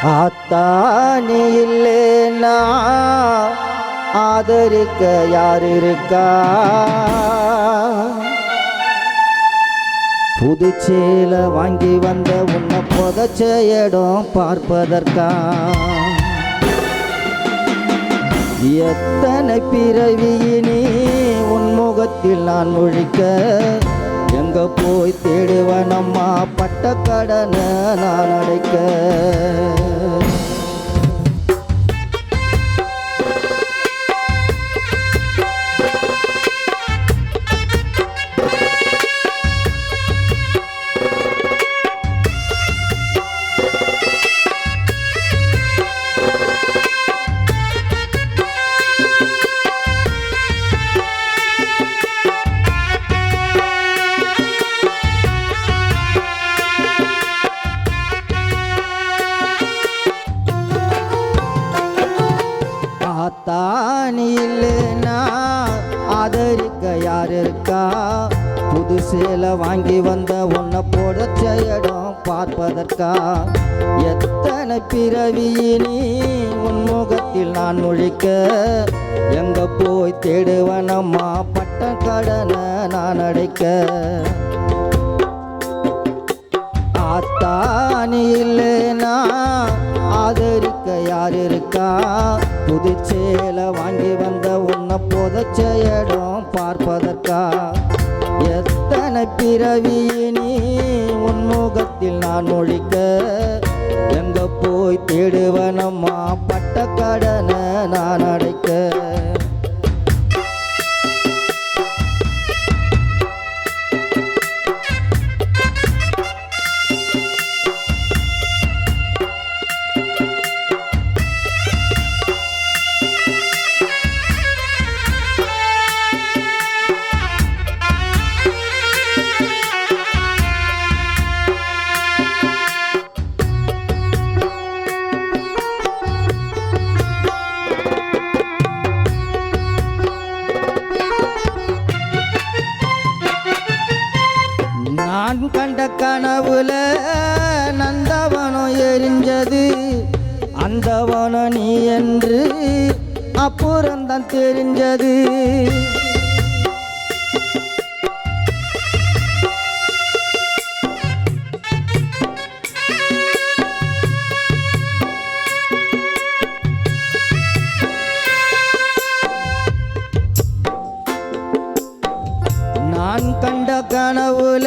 ஆத்தானி இல்லைன்னா ஆதரிக்க யார் இருக்கா? புதுச்சேல வாங்கி வந்த உன்னை புதைச்ச இடம் பார்ப்பதற்கா? எத்தனை பிறவியினி உன் முகத்தில் நான் முழிக்க, எங்க போய் தேடுவனம்மா பட்ட கடனை நான் அடைக்க. தானி இல்லைன்னா ஆதரிக்க யார் இருக்கா? புதுசேல வாங்கி வந்த உன்னை புதைச்ச இடம் பார்ப்பதற்கா? எத்தனை பிறவியினி உன் முகத்தில் நான் முழிக்க, எங்க போய் தேடுவனம்மா பட்ட கடனை நான் அடைக்க. ஆத்தானி இல்லைன்னா ஆதரிக்க யார் இருக்கா? புதுச்சேல வாங்கி வந்த உன்னை புதைச்ச இடம் பார்ப்பதற்கா? எத்தனை பிறவியினி உன் முகத்தில் நான் முழிக்க, எங்க போய் தேடுவனம்மா பட்ட கடனை நான் அடைக்க. நான் கண்ட கனவுல நந்தவனம் எரிஞ்சது, அந்தவனம் நீ என்று அப்புறம்தான் தெரிஞ்சது. நான் கண்ட கனவுல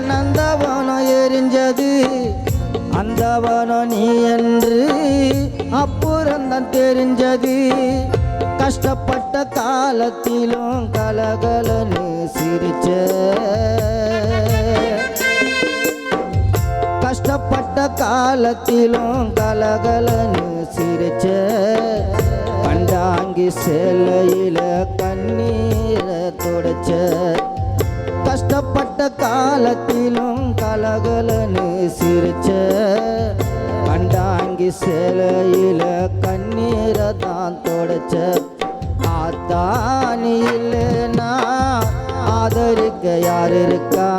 நந்தவனம் எரிஞ்சது, அந்தவனம் நீ என்று அப்புறம்தான் தெரிஞ்சது. கஷ்டப்பட்ட காலத்திலும் கலகலன்னு சிரிச்ச, கஷ்டப்பட்ட காலத்திலும் கலகலன்னு சிரிச்ச. கண்டாங்கி சேலையில கண்ணீரை தொடச்ச, கஷ்டப்பட்ட காலத்திலும் கலகலன்னு சிரிச்ச. கண்டாங்கி சேலையில கண்ணீரை தான் தொடச்ச. ஆத்தானி இல்லைன்னா ஆதரிக்க யார் இருக்கா?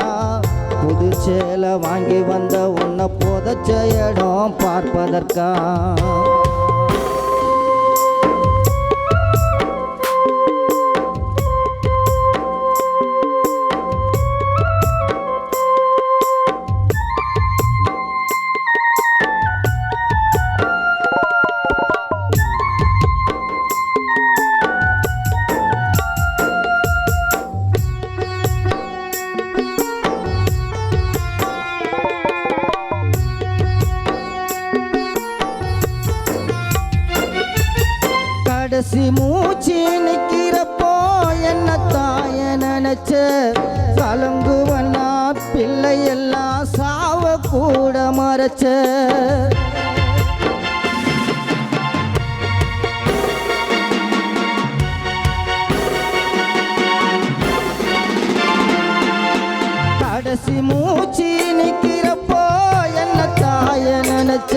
புதுச்சேல வாங்கி வந்த உன்னை புதைச்ச இடம் பார்ப்பதற்கா? கடைசி மூச்சு நிக்கிறப்போ என்ன தாய நினைச்ச, கலங்குவனா பிள்ளை எல்லாம் சாவ கூட மறைச்ச. கடைசி மூச்சு நிக்கிறப்போ என்ன தாய நினைச்ச,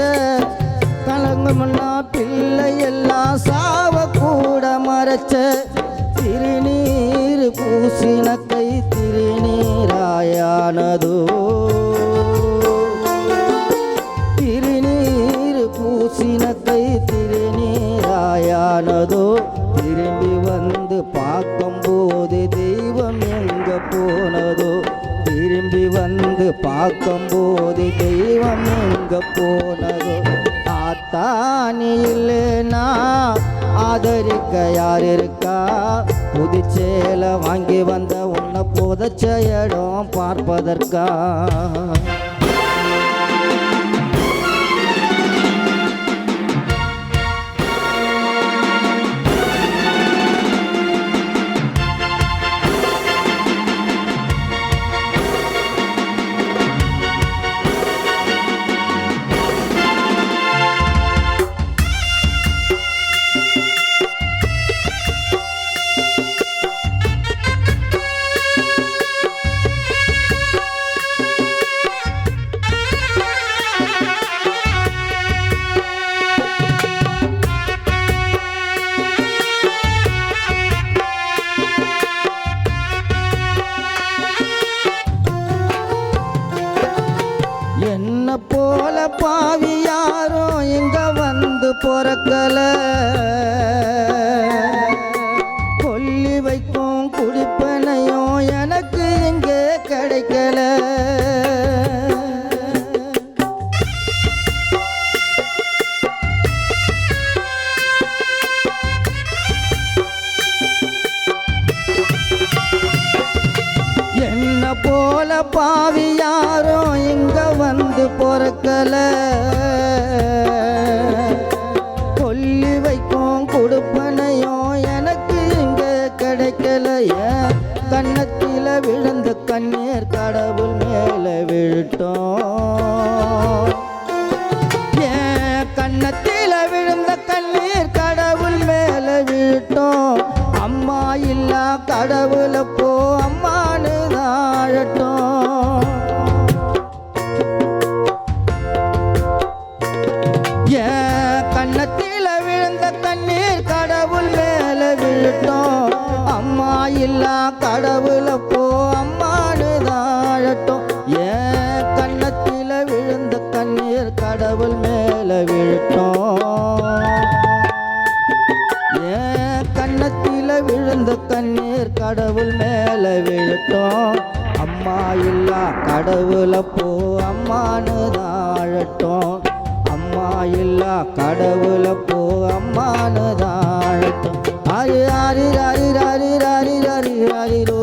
கலங்குவனா பிள்ளை எல்லாம் சாவ கூட மறைச்ச. திருநீர் பூசின கை திருநீராயானதோ, திருநீர் பார்க்கும்போது தெய்வம் எங்க போனதோ, திரும்பி வந்து பார்க்கும்போது தெய்வம் எங்க போனதோ. ஆத்தானி இல்லைனா ஆதரிக்க யார் இருக்கா? புதுச்சேலை வாங்கி வந்த உன்னை புதைச்ச இடம் பார்ப்பதற்கா? என்ன போல பாவி யாரும் இங்க வந்து பொறக்கல, கொல்லி வைக்கும் குடிப்பனையும் எனக்கு இங்கே கிடைக்கல. என்ன போல பாவி யாரும் இங்க வந்து பொறக்கல, கொல்லி வைக்கும் கொடுப்பனையும் எனக்கு இங்க கிடைக்கல. ஏன் கன்னத்தில விழுந்த கண்ணீர் கடவுள் மேல விழுட்டோம், ஏன் கன்னத்தில விழுந்த கண்ணீர் கடவுள் மேல விழுட்டோம். அம்மா இல்லா கடவுளை போ அம்மானு தாழட்டும், ஏன் கன்னத்தில விழுந்த கண்ணீர் கடவுள் மேல விழுட்டோம். அம்மா இல்லா கடவுளை போ அம்மானு தாழட்டும், ஏன் கன்னத்தில விழுந்த கண்ணீர் கடவுள் மேல விழுட்டோம், ஏன் கன்னத்தில விழுந்த கண்ணீர் கடவுள் மேல விழுட்டோம். அம்மா இல்லா கடவுளை போ அம்மானு தாழட்டும், அம்மா இல்லா கடவுளை போ அம்மானு தாழட்டும். ஹரி ஹரி ஹரி ஹரி ஹரி ஹரி ஹரிரோ.